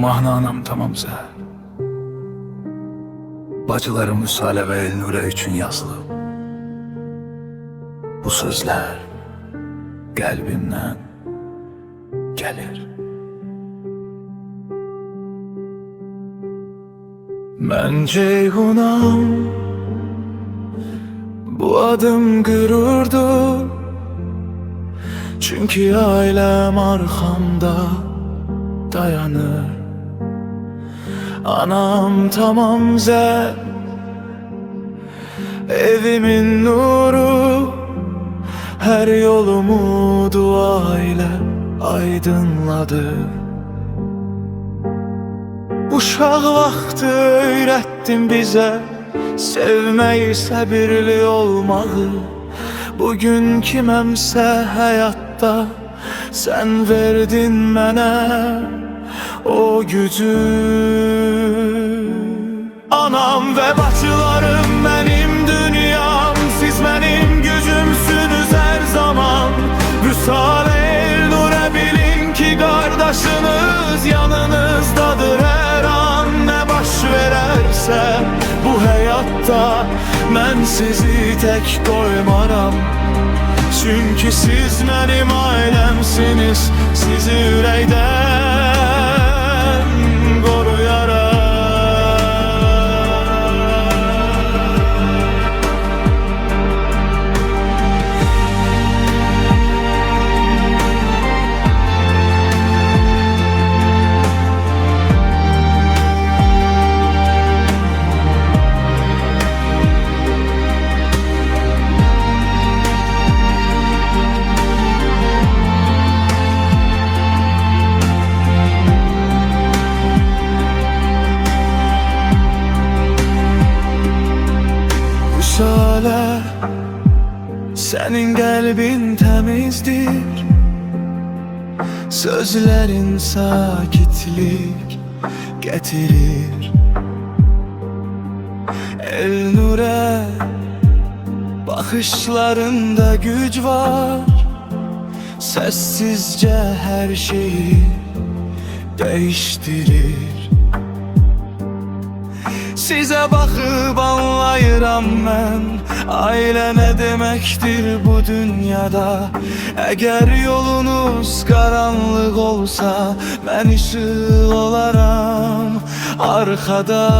mahnı anam tamamsa, bacılarım Müsale ve Elnure için yazılı. Bu sözler kalbimden gelir. Ben Ceyhunam, bu adım gururdur. Çünkü ailem arkamda dayanır. Anam tamam zer, evimin nuru, her yolumu dua ile aydınladı. Uşaq vaxtı öyrətdin bizə sevməyi, səbirli olmağı. Bugün kiməmsə həyatda sən verdin mənə o gücü. Anam ve bacılarım benim dünyam, siz benim gücümsünüz her zaman. Müsaade Elnure, bilin ki kardeşiniz yanınızdadır her an. Ne baş vererse bu hayatta ben sizi tek koymaram. Çünkü siz benim ailemsiniz, sizi ürəkdən koruyaram. Müsale, senin kalbin temizdir, sözlerin sakitlik getirir. Elnure, bakışlarında güç var, sessizce her şeyi değiştirir. Size bakıp anlayıram ben, aile ne demektir bu dünyada. Eğer yolunuz karanlık olsa ben ışık olaram arkada.